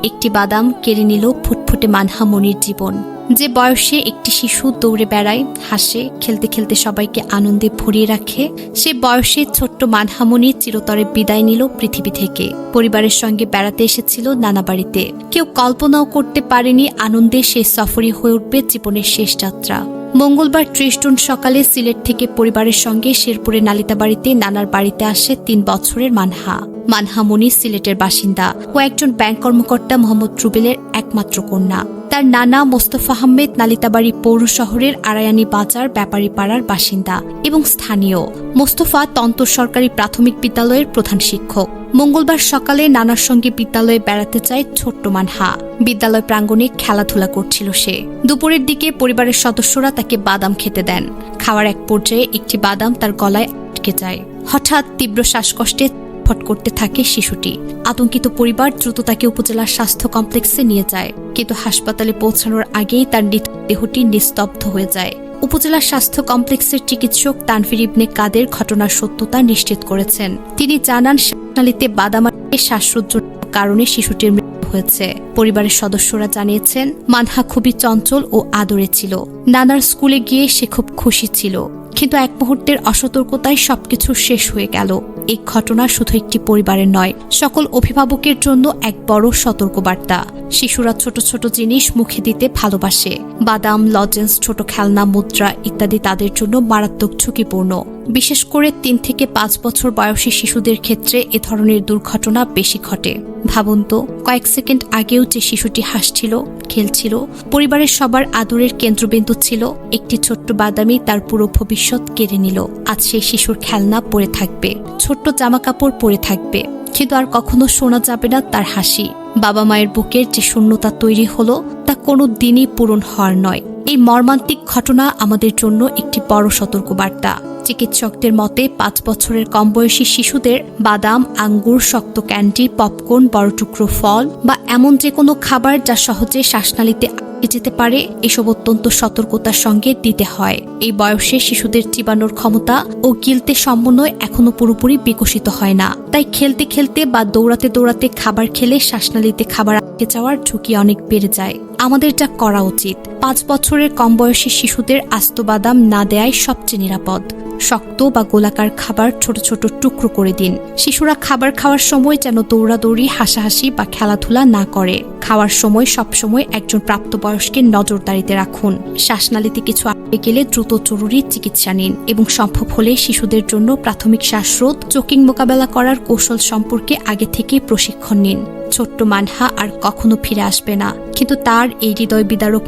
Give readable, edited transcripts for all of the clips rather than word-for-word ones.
একটি বাদাম কেড়ে নিল ফুটফুটে মানহা মনির জীবন। যে বয়সে একটি শিশু দৌড়ে বেড়ায়, হাসে, খেলতে খেলতে সবাইকে আনন্দে ভরিয়ে রাখে, সে বয়সে ছোট্ট মানহা মনি চিরতরে বিদায় নিল পৃথিবী থেকে। পরিবারের সঙ্গে বেড়াতে এসেছিল নানা বাড়িতে। কেউ কল্পনাও করতে পারেনি আনন্দে সেই সফরই হয়ে উঠবে জীবনের শেষ যাত্রা। মঙ্গলবার ৩০ জুন সকালে সিলেট থেকে পরিবারের সঙ্গে শেরপুরে নালিতাবাড়িতে নানার বাড়িতে আসে ৩ বছরের মানহা। মানহা মনি সিলেটের বাসিন্দা ও একজন ব্যাংক কর্মকর্তা মোহাম্মদ রুবেলের একমাত্র কন্যা। তার নানা মোস্তফা আহমেদ নালিতাবাড়ি পৌর শহরের আড়ায়ানি বাজার ব্যাপারী পাড়ার বাসিন্দা এবং স্থানীয়। মোস্তফা তন্তর সরকারি প্রাথমিক বিদ্যালয়ের প্রধান শিক্ষক। মঙ্গলবার সকালে নানার সঙ্গে বিদ্যালয়ে বেড়াতে যায় ছোট্ট মানহা। বিদ্যালয় প্রাঙ্গণে খেলাধুলা করছিল সে। দুপুরের দিকে পরিবারের সদস্যরা তাকে বাদাম খেতে দেন। খাওয়ার এক পর্যায়ে একটি বাদাম তার গলায় আটকে যায়। হঠাৎ তীব্র শ্বাসকষ্টে ফট করতে থাকে শিশুটি। আতঙ্কিত পরিবার দ্রুত তাকে উপজেলা স্বাস্থ্য কমপ্লেক্সে নিয়ে যায়, কিন্তু হাসপাতালে পৌঁছানোর আগেই তার দেহটি নিস্তব্ধ হয়ে যায়। উপজেলা স্বাস্থ্য কমপ্লেক্সের চিকিৎসক তানভীর ইবনে কাদের ঘটনার সত্যতা নিশ্চিত করেছেন। তিনি জানান, শ্বাসনালীতে বাদামের শ্বাসরুদ্ধর কারণে শিশুটির মৃত্যু হয়েছে। পরিবারের সদস্যরা জানিয়েছেন, মানহা খুবই চঞ্চল ও আদরে ছিল। নানার স্কুলে গিয়ে সে খুব খুশি ছিল, কিন্তু এক মুহূর্তের অসতর্কতায় সবকিছু শেষ হয়ে গেল। এই ঘটনা শুধু একটি পরিবারের নয়, সকল অভিভাবকের জন্য এক বড় সতর্কবার্তা। শিশুরা ছোট ছোট জিনিস মুখে দিতে ভালোবাসে। বাদাম, লজেন্স, ছোট খেলনা, মুদ্রা ইত্যাদি তাদের জন্য মারাত্মক ঝুঁকিপূর্ণ। বিশেষ করে ৩ থেকে ৫ বছর বয়সী শিশুদের ক্ষেত্রে এ ধরনের দুর্ঘটনা বেশি ঘটে। ভাবুন তো, কয়েক সেকেন্ড আগেও যে শিশুটি হাসছিল, খেলছিল, পরিবারের সবার আদরের কেন্দ্রবিন্দু ছিল, একটি ছোট্ট বাদামই তার পুরো ভবিষ্যৎ কেড়ে নিল। আজ সেই শিশুর খেলনা পড়ে থাকবে, ছোট্ট জামাকাপড় পরে থাকবে, কিন্তু আর কখনো শোনা যাবে না তার হাসি। বাবা মায়ের বুকের যে শূন্যতা তৈরি হলো, তা কোনো দিনই পূরণ হওয়ার নয়। এই মর্মান্তিক ঘটনা আমাদের জন্য একটি বড় সতর্কবার্তা। চিকিৎসকদের মতে ৫ বছরের কম বয়সী শিশুদের বাদাম, আঙ্গুর, শক্ত ক্যান্ডি, পপকর্ন, বড় টুকরো ফল বা এমন যে কোনো খাবার যা সহজে শ্বাসনালীতে যেতে পারে, এসব অত্যন্ত সতর্কতার সঙ্গে দিতে হয়। এই বয়সে শিশুদের চিবানোর ক্ষমতা ও গিলতে সমন্বয় এখনো পুরোপুরি বিকশিত হয় না। তাই খেলতে খেলতে বা দৌড়াতে দৌড়াতে খাবার খেলে শ্বাসনালীতে খাবার আটকে যাওয়ার ঝুঁকি অনেক বেড়ে যায়। আমাদের যা করা উচিত, 5 বছরের কম বয়সী শিশুদের আস্ত বাদাম না দেয়াই সবচেয়ে নিরাপদ। শক্ত বা গোলাকার খাবার ছোট ছোট টুকরো করে দিন। শিশুরা খাবার খাওয়ার সময় যেন দৌড়াদৌড়ি, হাসাহাসি বা খেলাধুলা না করে। খাওয়ার সময় সবসময় একজন প্রাপ্তবয়স্কের নজরদারিতে রাখুন। শ্বাসনালীতে কিছু আটকে গেলে দ্রুত জরুরি চিকিৎসা নিন এবং সম্ভব হলে শিশুদের জন্য প্রাথমিক শ্বাসরোধ, চোকিং মোকাবেলা করার কৌশল সম্পর্কে আগে থেকে প্রশিক্ষণ নিন। ছোট্ট মানহা আর কখনো ফিরে আসবে না, কিন্তু তার এই হৃদয় বিদারক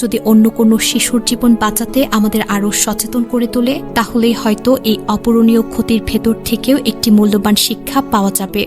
যদি অন্য কোনো শিশুর জীবন বাঁচাতে আমাদের আরো সচেতন করে তোলে, তাহলেই হয়তো এই অপূরণীয় ক্ষতির ভেতর থেকেও একটি মূল্যবান শিক্ষা পাওয়া যাবে।